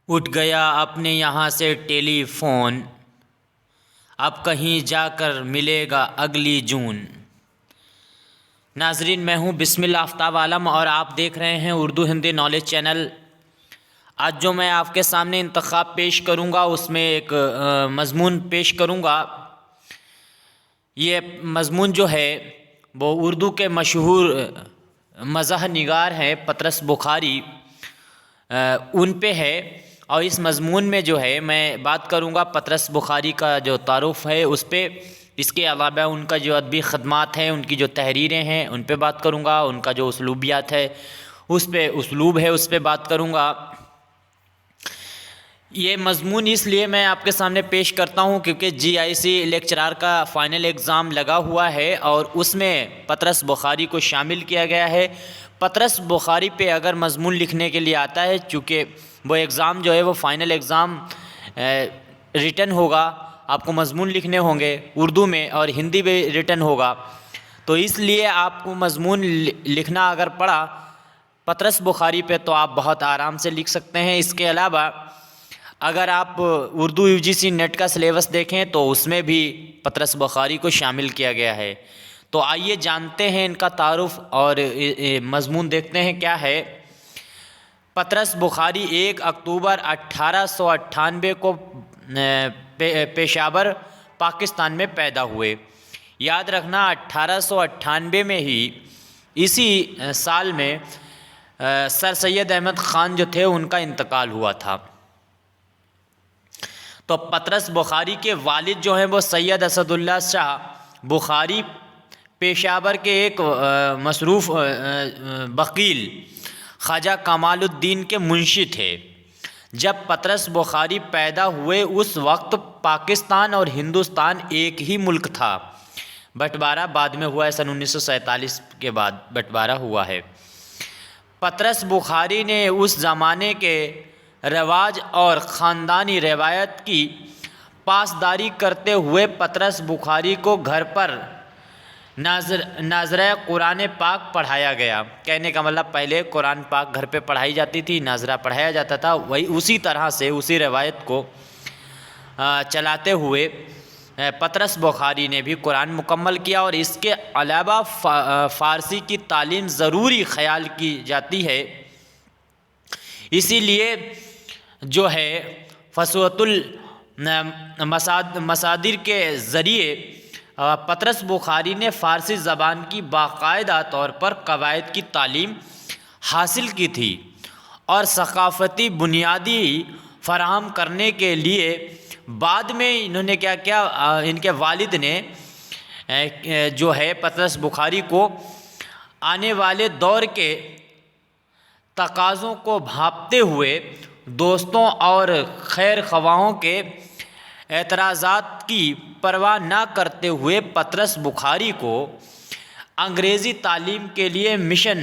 اٹھ گیا اپنے یہاں سے ٹیلی فون، اب کہیں جا کر ملے گا اگلی جون۔ ناظرین، میں ہوں بسم اللہ آفتاب عالم اور آپ دیکھ رہے ہیں اردو ہندی نالج چینل۔ آج جو میں آپ کے سامنے انتخاب پیش کروں گا اس میں ایک مضمون پیش کروں گا۔ یہ مضمون جو ہے وہ اردو کے مشہور مزاح نگار ہیں پطرس بخاری، ان پہ ہے، اور اس مضمون میں جو ہے میں بات کروں گا پطرس بخاری کا جو تعارف ہے اس پہ، اس کے علاوہ ان کا جو ادبی خدمات ہیں، ان کی جو تحریریں ہیں ان پہ بات کروں گا، ان کا جو اسلوبیات ہے اسلوب ہے اس پہ بات کروں گا۔ یہ مضمون اس لیے میں آپ کے سامنے پیش کرتا ہوں کیونکہ GIC لیکچرار کا فائنل ایگزام لگا ہوا ہے اور اس میں پطرس بخاری کو شامل کیا گیا ہے۔ پطرس بخاری پہ اگر مضمون لکھنے کے لیے آتا ہے، چونکہ وہ ایگزام جو ہے وہ فائنل ایگزام ریٹن ہوگا، آپ کو مضمون لکھنے ہوں گے اردو میں اور ہندی میں ریٹن ہوگا، تو اس لیے آپ کو مضمون لکھنا اگر پڑا پطرس بخاری پہ تو آپ بہت آرام سے لکھ سکتے ہیں۔ اس کے علاوہ اگر آپ اردو UGC نیٹ کا سلیبس دیکھیں تو اس میں بھی پطرس بخاری کو شامل کیا گیا ہے۔ تو آئیے جانتے ہیں ان کا تعارف اور مضمون دیکھتے ہیں کیا ہے۔ پطرس بخاری 1 اکتوبر 1898 کو پشاور پاکستان میں پیدا ہوئے۔ یاد رکھنا 1898 میں ہی اسی سال میں سر سید احمد خان جو تھے ان کا انتقال ہوا تھا۔ تو پطرس بخاری کے والد جو ہیں وہ سید اسد اللہ شاہ بخاری پشاور کے ایک مصروف وکیل خواجہ کمال الدین کے منشی تھے۔ جب پطرس بخاری پیدا ہوئے اس وقت پاکستان اور ہندوستان ایک ہی ملک تھا۔ بٹوارہ بعد میں ہوا ہے، سن 1947 کے بعد بٹوارہ ہوا ہے۔ پطرس بخاری نے اس زمانے کے رواج اور خاندانی روایت کی پاسداری کرتے ہوئے پطرس بخاری کو گھر پر ناظرہ قرآن پاک پڑھایا گیا۔ کہنے کا مطلب پہلے قرآن پاک گھر پہ پڑھائی جاتی تھی، ناظرہ پڑھایا جاتا تھا، وہی اسی طرح سے اسی روایت کو چلاتے ہوئے پطرس بخاری نے بھی قرآن مکمل کیا، اور اس کے علاوہ فارسی کی تعلیم ضروری خیال کی جاتی ہے۔ اسی لیے جو ہے فصوت المصادر کے ذریعے پطرس بخاری نے فارسی زبان کی باقاعدہ طور پر قواعد کی تعلیم حاصل کی تھی، اور ثقافتی بنیادی فراہم کرنے کے لیے بعد میں انہوں نے کیا کیا، ان کے والد نے جو ہے پطرس بخاری کو آنے والے دور کے تقاضوں کو بھانپتے ہوئے دوستوں اور خیر خواہوں کے اعتراضات کی پرواہ نہ کرتے ہوئے پطرس بخاری کو انگریزی تعلیم کے لیے مشن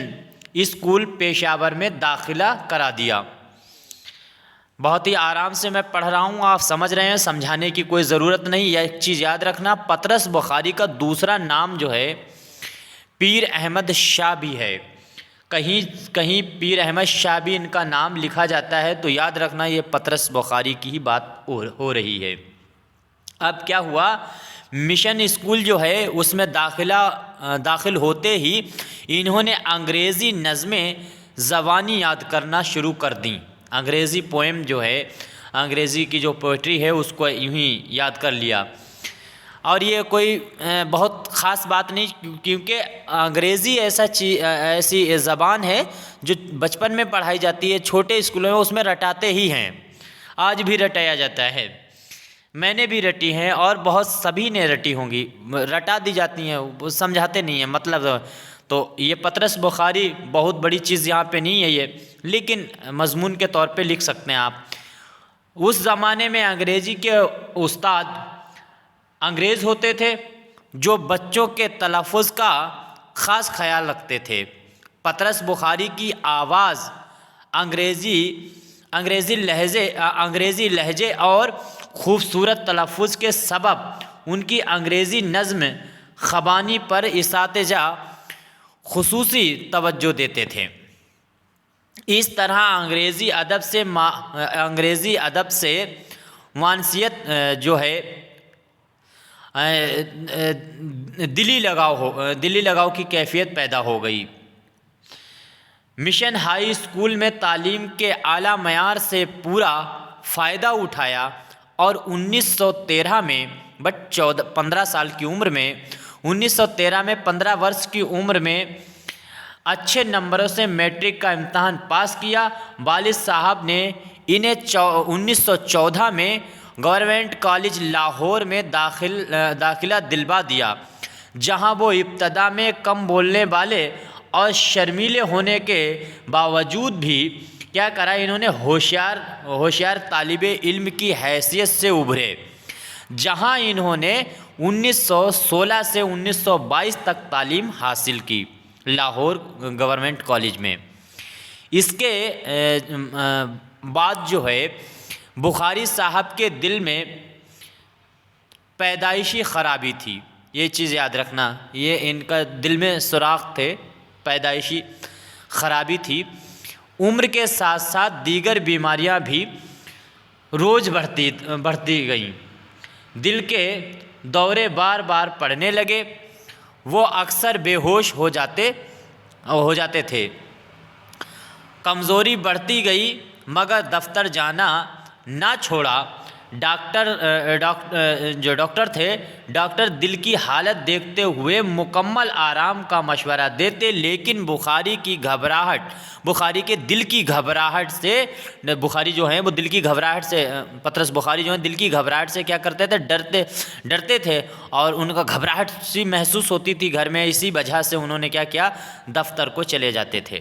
اسکول پشاور میں داخلہ کرا دیا۔ بہت ہی آرام سے میں پڑھ رہا ہوں، آپ سمجھ رہے ہیں، سمجھانے کی کوئی ضرورت نہیں۔ یہ ایک چیز یاد رکھنا، پطرس بخاری کا دوسرا نام جو ہے پیر احمد شاہ بھی ہے۔ کہیں پیر احمد شاہ بھی ان کا نام لکھا جاتا ہے، تو یاد رکھنا یہ پطرس بخاری کی ہی بات ہو رہی ہے۔ اب کیا ہوا، مشن اسکول جو ہے اس میں داخل ہوتے ہی انہوں نے انگریزی نظمیں زبانی یاد کرنا شروع کر دیں۔ انگریزی پوئم جو ہے، انگریزی کی جو پوئٹری ہے اس کو یوں ہی یاد کر لیا، اور یہ کوئی بہت خاص بات نہیں، کیونکہ انگریزی ایسی زبان ہے جو بچپن میں پڑھائی جاتی ہے، چھوٹے اسکولوں میں اس میں رٹاتے ہی ہیں، آج بھی رٹایا جاتا ہے، میں نے بھی رٹی ہیں اور بہت سبھی نے رٹی ہوں گی، رٹا دی جاتی ہیں، وہ سمجھاتے نہیں ہیں مطلب۔ تو یہ پطرس بخاری بہت بڑی چیز یہاں پہ نہیں ہے یہ، لیکن مضمون کے طور پہ لکھ سکتے ہیں آپ۔ اس زمانے میں انگریزی کے استاد انگریز ہوتے تھے جو بچوں کے تلفظ کا خاص خیال رکھتے تھے۔ پطرس بخاری کی آواز انگریزی لہجے اور خوبصورت تلفظ کے سبب ان کی انگریزی نظم خوانی پر اساتذہ خصوصی توجہ دیتے تھے۔ اس طرح انگریزی ادب سے وانسیت جو ہے دلی لگاؤ کی کیفیت پیدا ہو گئی۔ مشن ہائی اسکول میں تعلیم کے اعلیٰ معیار سے پورا فائدہ اٹھایا اور 1913 میں 15 سال کی عمر میں 1913 میں 15 برس کی عمر میں اچھے نمبروں سے میٹرک کا امتحان پاس کیا۔ والد صاحب نے انہیں 1914 میں گورنمنٹ کالج لاہور میں داخلہ دلوا دیا، جہاں وہ ابتدا میں کم بولنے والے اور شرمیلے ہونے کے باوجود بھی کیا کرا، انہوں نے ہوشیار طالب علم کی حیثیت سے ابھرے، جہاں انہوں نے 1916 سے 1922 تک تعلیم حاصل کی لاہور گورنمنٹ کالج میں۔ اس کے بعد جو ہے بخاری صاحب کے دل میں پیدائشی خرابی تھی، یہ چیز یاد رکھنا، یہ ان کا دل میں سوراخ تھے، پیدائشی خرابی تھی۔ عمر کے ساتھ ساتھ دیگر بیماریاں بھی روز بڑھتی گئیں، دل کے دورے بار بار پڑنے لگے، وہ اکثر بے ہوش ہو جاتے تھے، کمزوری بڑھتی گئی، مگر دفتر جانا نہ چھوڑا۔ ڈاکٹر تھے، ڈاکٹر دل کی حالت دیکھتے ہوئے مکمل آرام کا مشورہ دیتے، لیکن بخاری کے دل کی گھبراہٹ سے، بخاری جو ہیں وہ دل کی گھبراہٹ سے، پطرس بخاری جو ہیں دل کی گھبراہٹ سے کیا کرتے تھے، ڈرتے تھے اور ان کا گھبراہٹ سی محسوس ہوتی تھی گھر میں، اسی وجہ سے انہوں نے کیا دفتر کو چلے جاتے تھے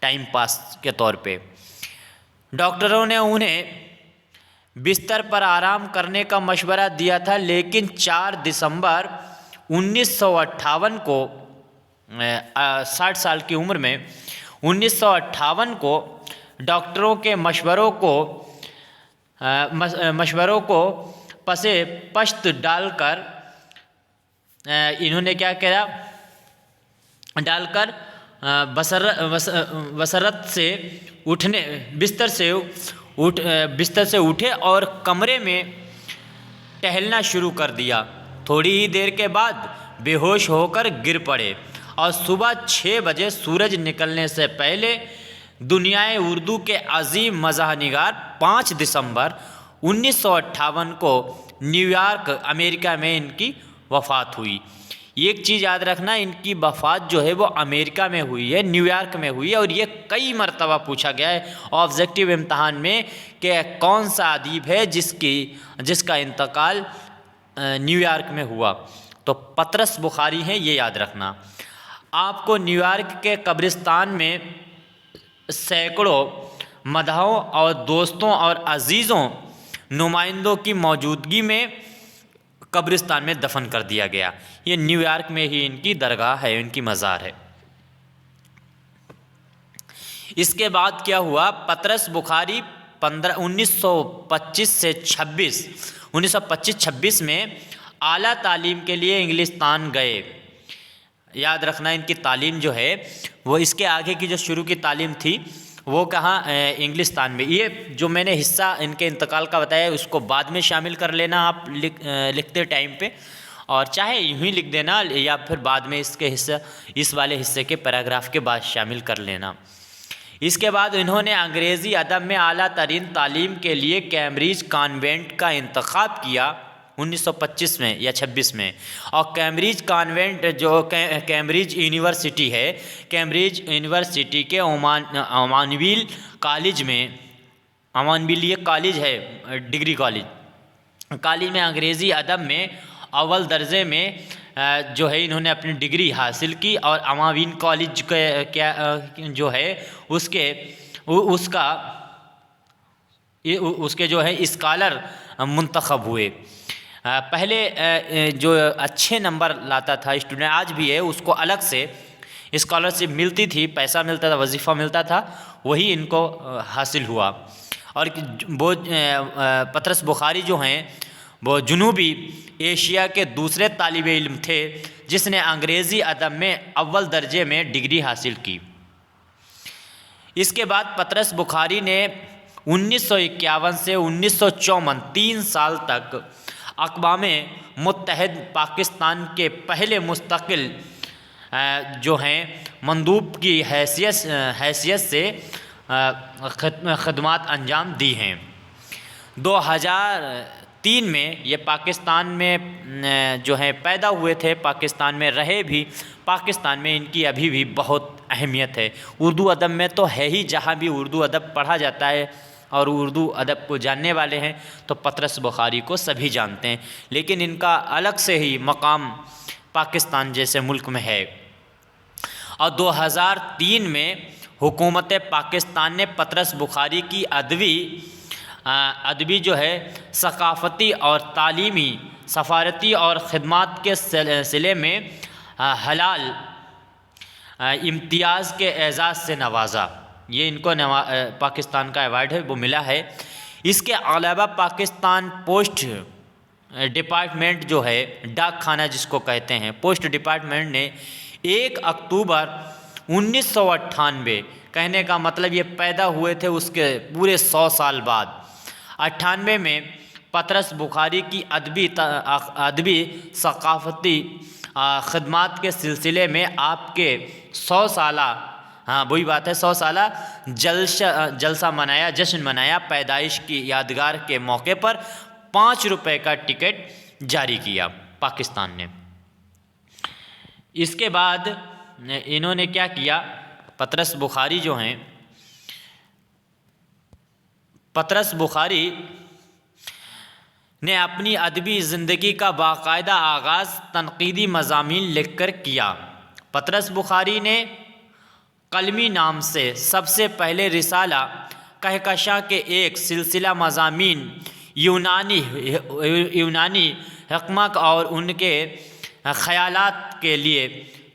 ٹائم پاس کے طور پہ۔ ڈاکٹروں نے انہیں بستر پر آرام کرنے کا مشورہ دیا تھا، لیکن 4 دسمبر 1958 کو 60 سال کی عمر میں 1958 کو ڈاکٹروں کے مشوروں کو پسے پشت ڈال کر انہوں نے کیا کیا، بستر سے اٹھے اور کمرے میں ٹہلنا شروع کر دیا۔ تھوڑی ہی دیر کے بعد بے ہوش ہو کر گر پڑے اور صبح 6 بجے سورج نکلنے سے پہلے دنیائے اردو کے عظیم مزاح نگار 5 دسمبر 1958 کو نیو یارک امریکہ میں ان کی وفات ہوئی۔ ایک چیز یاد رکھنا، ان کی وفات جو ہے وہ امریکہ میں ہوئی ہے، نیو یارک میں ہوئی ہے، اور یہ کئی مرتبہ پوچھا گیا ہے آبجیکٹیو امتحان میں کہ کون سا ادیب ہے جس کا انتقال نیو یارک میں ہوا، تو پطرس بخاری ہیں، یہ یاد رکھنا۔ آپ کو نیو یارک کے قبرستان میں سینکڑوں مداحوں اور دوستوں اور عزیزوں نمائندوں کی موجودگی میں قبرستان میں دفن کر دیا گیا۔ یہ نیو یارک میں ہی ان کی درگاہ ہے، ان کی مزار ہے۔ اس کے بعد کیا ہوا، پطرس بخاری 1925-26 میں اعلیٰ تعلیم کے لیے انگلستان گئے۔ یاد رکھنا ان کی تعلیم جو ہے وہ اس کے آگے کی جو شروع کی تعلیم تھی وہ کہاں، انگلستان میں۔ یہ جو میں نے حصہ ان کے انتقال کا بتایا اس کو بعد میں شامل کر لینا آپ لکھتے ٹائم پہ، اور چاہے یوں ہی لکھ دینا یا پھر بعد میں اس والے حصے کے پیراگراف کے بعد شامل کر لینا۔ اس کے بعد انہوں نے انگریزی ادب میں اعلیٰ ترین تعلیم کے لیے کیمبرج کانوینٹ کا انتخاب کیا 1925 میں یا 26 میں، اور کیمبرج کانوینٹ جو کیمبرج یونیورسٹی ہے، کیمبرج یونیورسٹی کے امانویل کالج میں، امانویل یہ کالج ہے، ڈگری کالج میں انگریزی ادب میں اول درجے میں جو ہے انہوں نے اپنی ڈگری حاصل کی، اور امانویل کالج جو ہے اس کے جو ہے اسکالر منتخب ہوئے۔ پہلے جو اچھے نمبر لاتا تھا اسٹوڈنٹ، آج بھی ہے، اس کو الگ سے اسکالرشپ ملتی تھی، پیسہ ملتا تھا، وظیفہ ملتا تھا، وہی ان کو حاصل ہوا۔ اور وہ پطرس بخاری جو ہیں وہ جنوبی ایشیا کے دوسرے طالب علم تھے جس نے انگریزی ادب میں اول درجے میں ڈگری حاصل کی۔ اس کے بعد پطرس بخاری نے 1951 سے 1954 3 سال تک اقوام متحدہ پاکستان کے پہلے مستقل جو ہیں مندوب کی حیثیت سے خدمات انجام دی ہیں۔ 2003 میں یہ پاکستان میں جو ہیں پیدا ہوئے تھے، پاکستان میں رہے بھی، پاکستان میں ان کی ابھی بھی بہت اہمیت ہے۔ اردو ادب میں تو ہے ہی، جہاں بھی اردو ادب پڑھا جاتا ہے اور اردو ادب کو جاننے والے ہیں تو پطرس بخاری کو سبھی جانتے ہیں، لیکن ان کا الگ سے ہی مقام پاکستان جیسے ملک میں ہے۔ اور 2003 میں حکومت پاکستان نے پطرس بخاری کی ادبی جو ہے ثقافتی اور تعلیمی، سفارتی اور خدمات کے سلسلے میں حلال امتیاز کے اعزاز سے نوازا۔ یہ ان کو پاکستان کا ایوارڈ ہے وہ ملا ہے۔ اس کے علاوہ پاکستان پوسٹ ڈپارٹمنٹ جو ہے، ڈاک خانہ جس کو کہتے ہیں، پوسٹ ڈپارٹمنٹ نے 1 اکتوبر 1998، کہنے کا مطلب یہ پیدا ہوئے تھے اس کے پورے 100 سال بعد، 98 میں پطرس بخاری کی ادبی ثقافتی خدمات کے سلسلے میں آپ کے 100 سالہ، ہاں وہی بات ہے، 100 سالہ جلسہ منایا، جشن منایا۔ پیدائش کی یادگار کے موقع پر 5 روپے کا ٹکٹ جاری کیا پاکستان نے۔ اس کے بعد انہوں نے کیا کیا، پطرس بخاری جو ہیں، پطرس بخاری نے اپنی ادبی زندگی کا باقاعدہ آغاز تنقیدی مضامین لکھ کر کیا۔ پطرس بخاری نے قلمی نام سے سب سے پہلے رسالہ کہکشاں کے ایک سلسلہ مضامین یونانی حکمہ اور ان کے خیالات کے لیے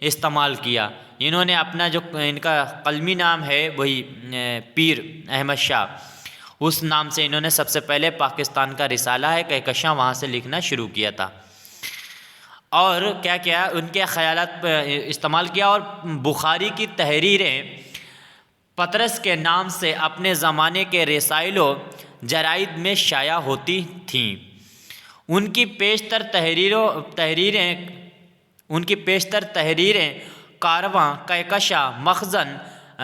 استعمال کیا۔ انہوں نے اپنا جو ان کا قلمی نام ہے وہی پیر احمد شاہ، اس نام سے انہوں نے سب سے پہلے پاکستان کا رسالہ ہے کہکشاں، وہاں سے لکھنا شروع کیا تھا، اور کیا کیا ان کے خیالات استعمال کیا۔ اور بخاری کی تحریریں پطرس کے نام سے اپنے زمانے کے رسائل و جرائد میں شائع ہوتی تھیں۔ ان کی پیشتر تحریریں کارواں، کہکشاں، مخزن،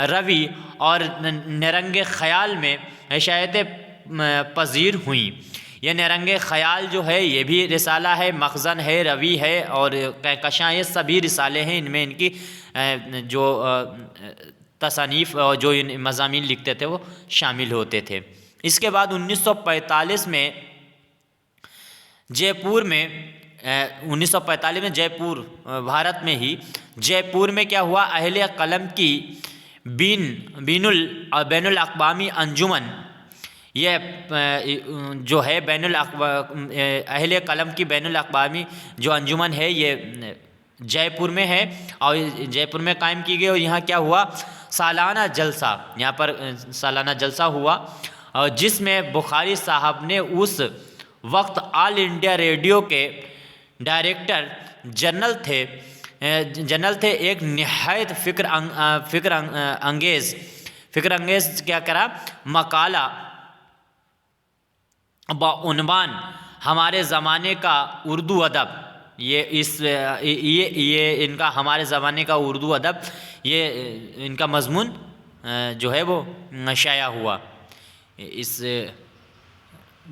روی اور نرنگ خیال میں اشاعت پذیر ہوئیں۔ یہ نرنگ خیال جو ہے یہ بھی رسالہ ہے، مخزن ہے، روی ہے اور کہکشاں، یہ سبھی رسالے ہیں۔ ان میں ان کی جو تصانیف اور جو مضامین لکھتے تھے وہ شامل ہوتے تھے۔ اس کے بعد 1945 میں جے پور میں 1945 میں جے پور بھارت میں ہی جے پور میں کیا ہوا، اہل قلم کی بین الاقوامی انجمن، یہ جو ہے اہل قلم کی بین الاقوامی جو انجمن ہے یہ جے پور میں ہے اور جے پور میں قائم کی گئی، اور یہاں کیا ہوا سالانہ جلسہ، یہاں پر سالانہ جلسہ ہوا، اور جس میں بخاری صاحب نے اس وقت آل انڈیا ریڈیو کے ڈائریکٹر جنرل تھے، ایک نہایت فکر انگیز کیا کرا مقالہ بعنوان ہمارے زمانے کا اردو ادب، یہ ان کا ہمارے زمانے کا اردو ادب، یہ ان کا مضمون جو ہے وہ شائع ہوا اس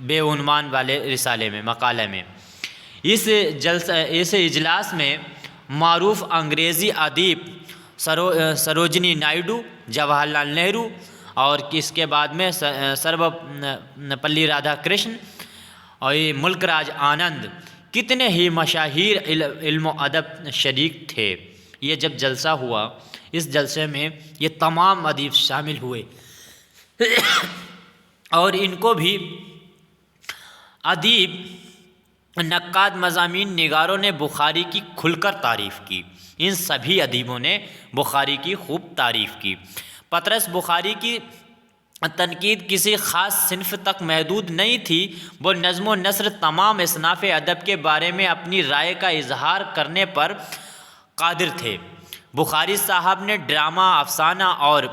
بے عنوان والے رسالے میں، مقالے میں۔ اس اجلاس میں معروف انگریزی ادیب سروجنی نائیڈو، جواہر لال نہرو اور اس کے بعد میں سرو پلی رادھا کرشن اور یہ ملک راج آنند، کتنے ہی مشاہیر علم و ادب شریک تھے۔ یہ جب جلسہ ہوا، اس جلسے میں یہ تمام ادیب شامل ہوئے اور ان کو بھی ادیب، نقاد، مضامین نگاروں نے بخاری کی کھل کر تعریف کی۔ ان سبھی ادیبوں نے بخاری کی خوب تعریف کی۔ پطرس بخاری کی تنقید کسی خاص صنف تک محدود نہیں تھی، وہ نظم و نثر تمام اصناف ادب کے بارے میں اپنی رائے کا اظہار کرنے پر قادر تھے۔ بخاری صاحب نے ڈرامہ، افسانہ اور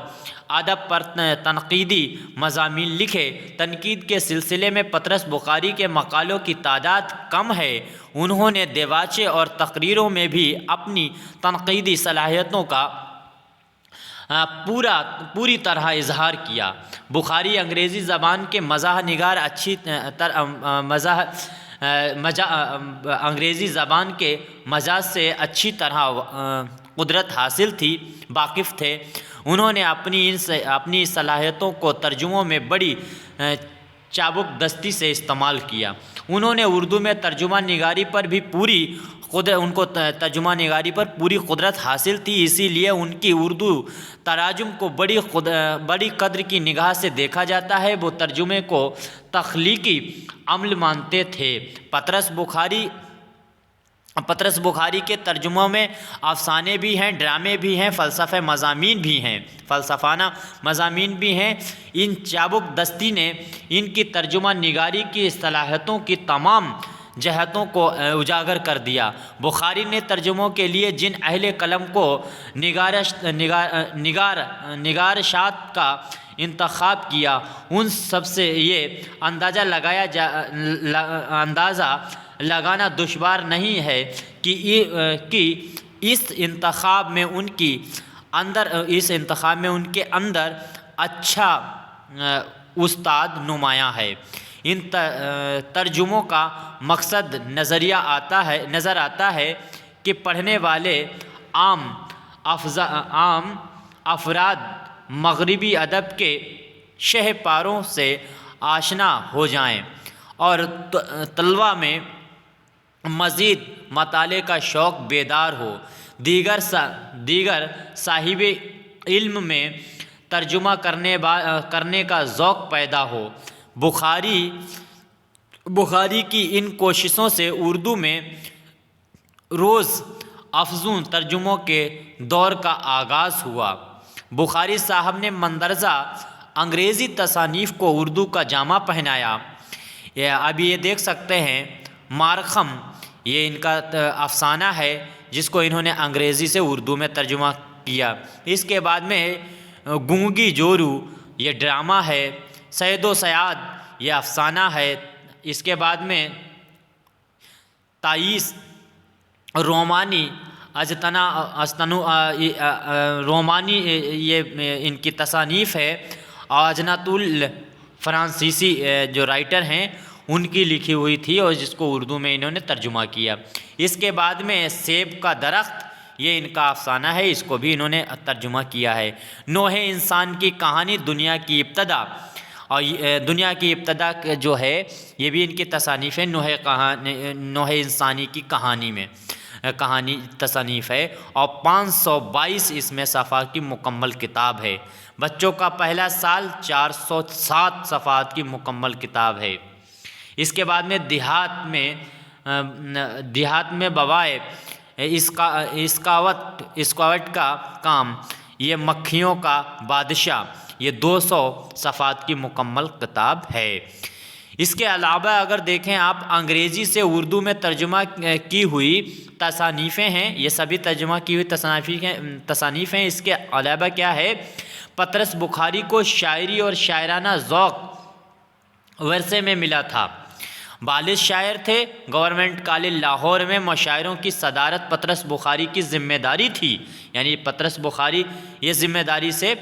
ادب پر تنقیدی مضامین لکھے۔ تنقید کے سلسلے میں پطرس بخاری کے مقالوں کی تعداد کم ہے۔ انہوں نے دیباچے اور تقریروں میں بھی اپنی تنقیدی صلاحیتوں کا پوری طرح اظہار کیا۔ بخاری انگریزی زبان کے مزاح نگار انگریزی زبان کے مزاج سے اچھی طرح قدرت حاصل تھی، واقف تھے۔ انہوں نے اپنی صلاحیتوں کو ترجموں میں بڑی چابک دستی سے استعمال کیا۔ انہوں نے اردو میں ترجمہ نگاری پر بھی ترجمہ نگاری پر پوری قدرت حاصل تھی، اسی لیے ان کی اردو تراجم کو بڑی قدر کی نگاہ سے دیکھا جاتا ہے۔ وہ ترجمے کو تخلیقی عمل مانتے تھے۔ پطرس بخاری کے ترجموں میں افسانے بھی ہیں، ڈرامے بھی ہیں، فلسفانہ مضامین بھی ہیں۔ ان چابک دستی نے ان کی ترجمہ نگاری کی صلاحیتوں کی تمام جہتوں کو اجاگر کر دیا۔ بخاری نے ترجموں کے لیے جن اہل قلم کو نگارشات کا انتخاب کیا، ان سب سے یہ اندازہ لگانا دشوار نہیں ہے کہ اس انتخاب میں ان کے اندر اچھا استاد نمایاں ہے۔ ان ترجموں کا مقصد نظر آتا ہے کہ پڑھنے والے عام افراد مغربی ادب کے شہ پاروں سے آشنا ہو جائیں اور طلباء میں مزید مطالعے کا شوق بیدار ہو، دیگر صاحب علم میں ترجمہ کرنے کا ذوق پیدا ہو۔ بخاری کی ان کوششوں سے اردو میں روز افزوں ترجموں کے دور کا آغاز ہوا۔ بخاری صاحب نے مندرجہ انگریزی تصانیف کو اردو کا جامہ پہنایا۔ اب یہ دیکھ سکتے ہیں مارخم، یہ ان کا افسانہ ہے جس کو انہوں نے انگریزی سے اردو میں ترجمہ کیا۔ اس کے بعد میں گونگی جورو، یہ ڈرامہ ہے۔ سید و سیاد، یہ افسانہ ہے۔ اس کے بعد میں تائیس رومانی رومانی، یہ ان کی تصانیف ہے۔ اجنۃ الفرانسیسی جو رائٹر ہیں ان کی لکھی ہوئی تھی اور جس کو اردو میں انہوں نے ترجمہ کیا۔ اس کے بعد میں سیب کا درخت، یہ ان کا افسانہ ہے، اس کو بھی انہوں نے ترجمہ کیا ہے۔ نوح انسان کی کہانی، دنیا کی ابتدا، اور دنیا کی ابتدا جو ہے یہ بھی ان کی تصانیف ہے۔ نوح انسانی کی کہانی تصانیف ہے اور 522 اس میں صفحات کی مکمل کتاب ہے۔ بچوں کا پہلا سال 407 صفحات کی مکمل کتاب ہے۔ اس کے بعد میں دیہات میں بوائے اسکاوٹ کا کام، یہ مکھیوں کا بادشاہ، یہ 200 صفحات کی مکمل کتاب ہے۔ اس کے علاوہ اگر دیکھیں آپ انگریزی سے اردو میں ترجمہ کی ہوئی تصانیفیں ہیں، یہ سبھی ترجمہ کی ہوئی تصانیف ہیں۔ اس کے علاوہ کیا ہے، پطرس بخاری کو شاعری اور شاعرانہ ذوق ورثے میں ملا تھا۔ والد شاعر تھے۔ گورنمنٹ کالج لاہور میں مشاعروں کی صدارت پطرس بخاری کی ذمہ داری تھی، یعنی پطرس بخاری یہ ذمہ داری سے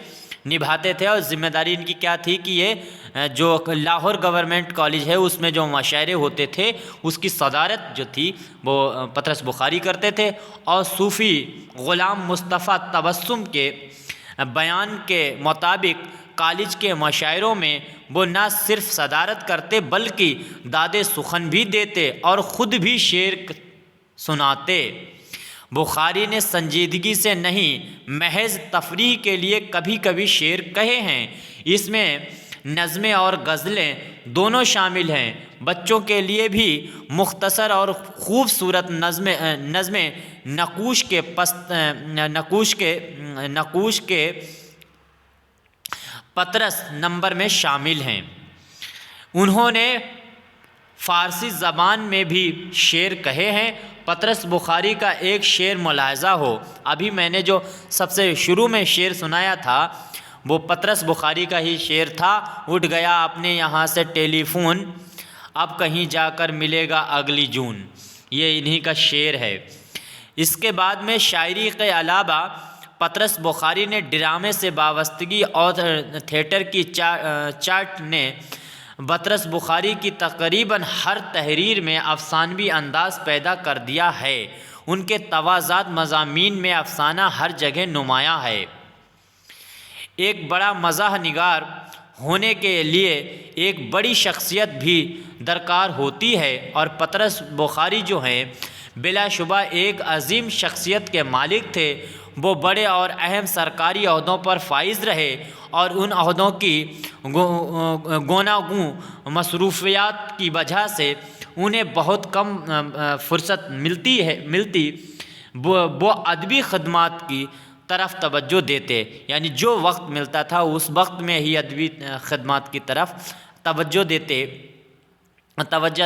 نبھاتے تھے۔ اور ذمہ داری ان کی کیا تھی کہ یہ جو لاہور گورنمنٹ کالج ہے اس میں جو مشاعرے ہوتے تھے اس کی صدارت جو تھی وہ پطرس بخاری کرتے تھے۔ اور صوفی غلام مصطفیٰ تبسم کے بیان کے مطابق کالج کے مشاعروں میں وہ نہ صرف صدارت کرتے بلکہ داد سخن بھی دیتے اور خود بھی شعر سناتے۔ بخاری نے سنجیدگی سے نہیں، محض تفریح کے لیے کبھی کبھی شعر کہے ہیں۔ اس میں نظمیں اور غزلیں دونوں شامل ہیں۔ بچوں کے لیے بھی مختصر اور خوبصورت نظمیں نقوش کے پطرس نمبر میں شامل ہیں۔ انہوں نے فارسی زبان میں بھی شعر کہے ہیں۔ پطرس بخاری کا ایک شعر ملاحظہ ہو، ابھی میں نے جو سب سے شروع میں شعر سنایا تھا وہ پطرس بخاری کا ہی شعر تھا۔ اٹھ گیا اپنے یہاں سے ٹیلی فون، اب کہیں جا کر ملے گا اگلی جون، یہ انہی کا شعر ہے۔ اس کے بعد میں شاعری کے علاوہ پطرس بخاری نے ڈرامے سے وابستگی اور تھیٹر کی چاٹ نے پطرس بخاری کی تقریباً ہر تحریر میں افسانوی انداز پیدا کر دیا ہے۔ ان کے تواضعات مضامین میں افسانہ ہر جگہ نمایاں ہے۔ ایک بڑا مزاح نگار ہونے کے لیے ایک بڑی شخصیت بھی درکار ہوتی ہے، اور پطرس بخاری جو ہیں بلا شبہ ایک عظیم شخصیت کے مالک تھے۔ وہ بڑے اور اہم سرکاری عہدوں پر فائز رہے، اور ان عہدوں کی گوناگوں مصروفیات کی وجہ سے انہیں بہت کم فرصت ملتی وہ ادبی خدمات کی طرف توجہ دیتے، یعنی جو وقت ملتا تھا اس وقت میں ہی ادبی خدمات کی طرف توجہ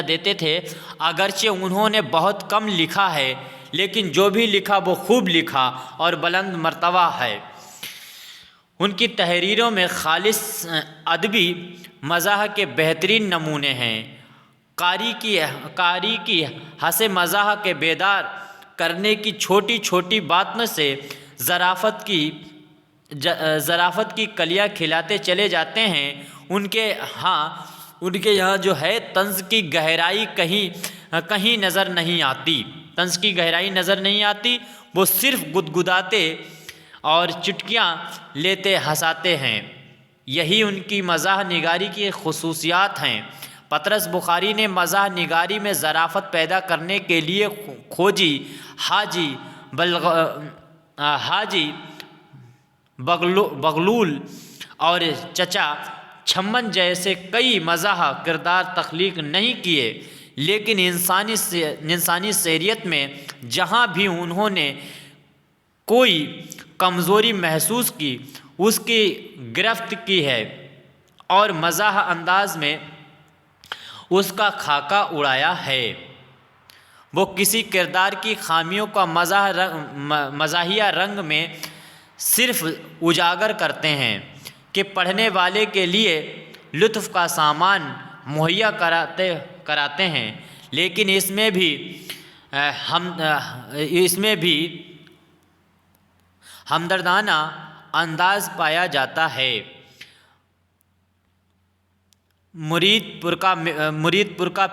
دیتے تھے۔ اگرچہ انہوں نے بہت کم لکھا ہے، لیکن جو بھی لکھا وہ خوب لکھا اور بلند مرتبہ ہے۔ ان کی تحریروں میں خالص ادبی مزاح کے بہترین نمونے ہیں۔ قاری کی ہنس مزاح کے بیدار کرنے کی چھوٹی چھوٹی باتوں سے ظرافت کی کلیاں کھلاتے چلے جاتے ہیں۔ ان کے یہاں جو ہے طنز کی گہرائی کہیں نظر نہیں آتی، وہ صرف گدگداتے اور چٹکیاں لیتے ہنساتے ہیں۔ یہی ان کی مزاح نگاری کی خصوصیات ہیں۔ پطرس بخاری نے مزاح نگاری میں ظرافت پیدا کرنے کے لیے کھوجی حاجی بغلول اور چچا چھمن جیسے کئی مزاح کردار تخلیق نہیں کیے، لیکن انسانی سیریت میں جہاں بھی انہوں نے کوئی کمزوری محسوس کی اس کی گرفت کی ہے، اور مزاح انداز میں اس کا خاکہ اڑایا ہے۔ وہ کسی کردار کی خامیوں کا مزاحیہ رنگ میں صرف اجاگر کرتے ہیں کہ پڑھنے والے کے لیے لطف کا سامان مہیا کراتے ہیں، لیکن اس میں بھی ہمدردانہ انداز پایا جاتا ہے۔ مرید پور کا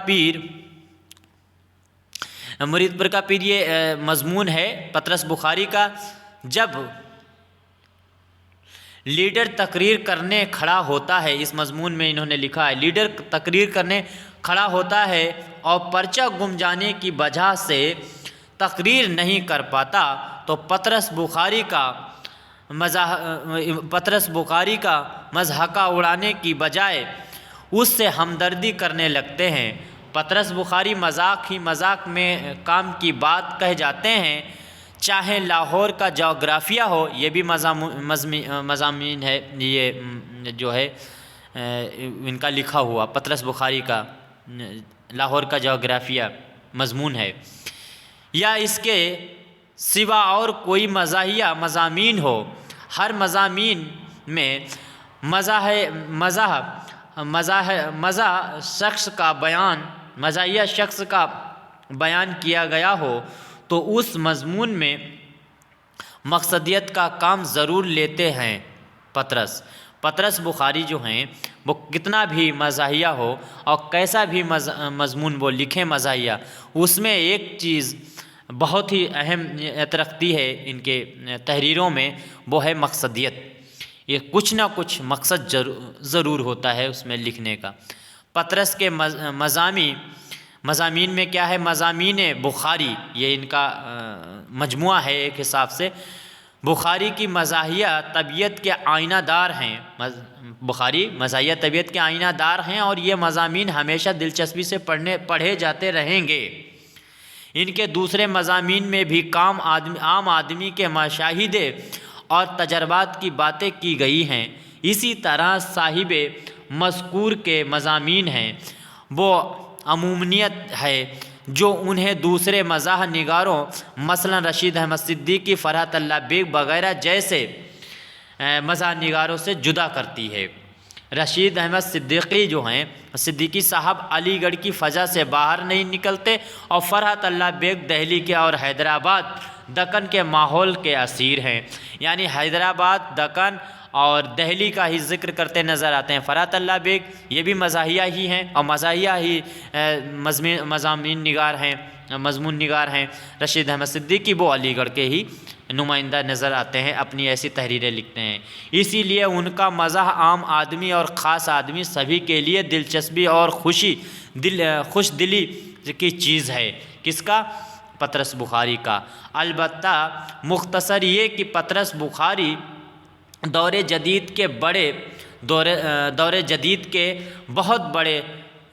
پیر یہ مضمون ہے پطرس بخاری کا۔ جب لیڈر تقریر کرنے کھڑا ہوتا ہے، اس مضمون میں انہوں نے لکھا ہے، لیڈر تقریر کرنے کھڑا ہوتا ہے اور پرچہ گم جانے کی وجہ سے تقریر نہیں کر پاتا تو پطرس بخاری کا مضحکہ اڑانے کی بجائے اس سے ہمدردی کرنے لگتے ہیں۔ پطرس بخاری مذاق میں کام کی بات کہہ جاتے ہیں، چاہے لاہور کا جغرافیہ ہو، یہ بھی مضامین ہے، یہ جو ہے ان کا لکھا ہوا پطرس بخاری کا لاہور کا جغرافیہ مضمون ہے، یا اس کے سوا اور کوئی مزاحیہ مضامین ہو۔ ہر مضامین میں مزاحیہ شخص کا بیان کیا گیا ہو تو اس مضمون میں مقصدیت کا کام ضرور لیتے ہیں۔ پطرس بخاری جو ہیں وہ کتنا بھی مزاحیہ ہو اور کیسا بھی مضمون وہ لکھیں مزاحیہ، اس میں ایک چیز بہت ہی اہمیت رکھتی ہے ان کے تحریروں میں، وہ ہے مقصدیت۔ یہ کچھ نہ کچھ مقصد ضرور ہوتا ہے اس میں لکھنے کا۔ پطرس کے مضامین میں کیا ہے؟ مضامین بخاری، یہ ان کا مجموعہ ہے ایک حساب سے۔ بخاری کی مزاحیہ طبیعت کے آئینہ دار ہیں، بخاری مزاحیہ طبیعت کے آئینہ دار ہیں، اور یہ مضامین ہمیشہ دلچسپی سے پڑھے جاتے رہیں گے۔ ان کے دوسرے مضامین میں بھی عام آدمی کے مشاہدے اور تجربات کی باتیں کی گئی ہیں۔ اسی طرح صاحب مذکور کے مضامین ہیں، وہ عمومیت ہے جو انہیں دوسرے مزاح نگاروں مثلا رشید احمد صدیقی، فرحت اللہ بیگ وغیرہ جیسے مزاح نگاروں سے جدا کرتی ہے۔ رشید احمد صدیقی جو ہیں، صدیقی صاحب علی گڑھ کی فضا سے باہر نہیں نکلتے اور فرحت اللہ بیگ دہلی کے اور حیدرآباد دکن کے ماحول کے اسیر ہیں۔ یعنی حیدرآباد، دکن اور دہلی کا ہی ذکر کرتے نظر آتے ہیں۔ فرحت اللہ بیگ یہ بھی مزاحیہ ہی ہیں اور مزاحیہ ہی مضامین نگار ہیں، مضمون نگار ہیں۔ رشید احمد صدیقی وہ علی گڑھ کے ہی نمائندہ نظر آتے ہیں، اپنی ایسی تحریریں لکھتے ہیں۔ اسی لیے ان کا مزاح عام آدمی اور خاص آدمی سبھی کے لیے دلچسپی اور خوش دلی کی چیز ہے۔ کس کا؟ پطرس بخاری کا۔ البتہ مختصر یہ کہ پطرس بخاری دور جدید کے بہت بڑے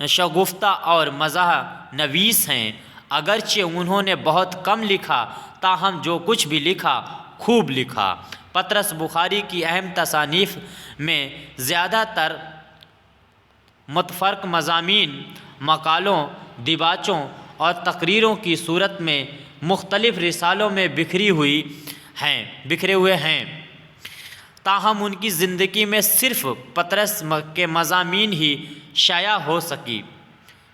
شگفتہ اور مزاح نویس ہیں۔ اگرچہ انہوں نے بہت کم لکھا، تاہم جو کچھ بھی لکھا خوب لکھا۔ پطرس بخاری کی اہم تصانیف میں زیادہ تر متفرق مضامین مقالوں، دیباچوں اور تقریروں کی صورت میں مختلف رسالوں میں بکھرے ہوئے ہیں۔ تاہم ان کی زندگی میں صرف پطرس کے مضامین ہی شائع ہو سکی۔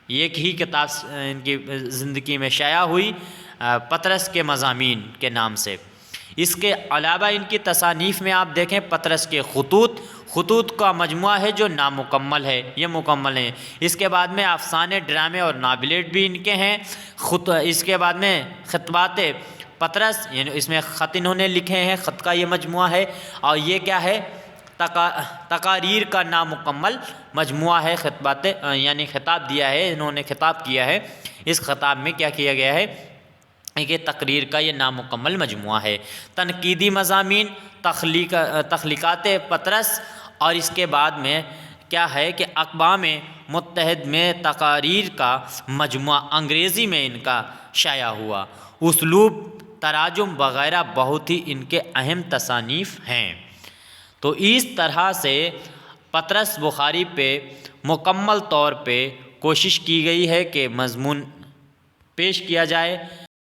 ایک ہی کتاب ان کی زندگی میں شائع ہوئی، پطرس کے مضامین کے نام سے۔ اس کے علاوہ ان کی تصانیف میں آپ دیکھیں پطرس کے خطوط کا مجموعہ ہے جو نامکمل ہے، یہ مکمل ہیں۔ اس کے بعد میں افسانے، ڈرامے اور ناولٹ بھی ان کے ہیں۔ اس کے بعد میں خطبات پطرس، یعنی اس میں خط انہوں نے لکھے ہیں، خط کا یہ مجموعہ ہے۔ اور یہ کیا ہے؟ تقاریر کا نامکمل مجموعہ ہے، خطبات یعنی خطاب دیا ہے، انہوں نے خطاب کیا ہے۔ اس خطاب میں کیا کیا گیا ہے کہ تقریر کا یہ نامکمل مجموعہ ہے۔ تنقیدی مضامین، تخلیقات پطرس، اور اس کے بعد میں کیا ہے کہ اقوام متحدہ میں تقاریر کا مجموعہ انگریزی میں ان کا شائع ہوا۔ اسلوب، تراجم وغیرہ بہت ہی ان کے اہم تصانیف ہیں۔ تو اس طرح سے پطرس بخاری پہ مکمل طور پہ کوشش کی گئی ہے کہ مضمون پیش کیا جائے۔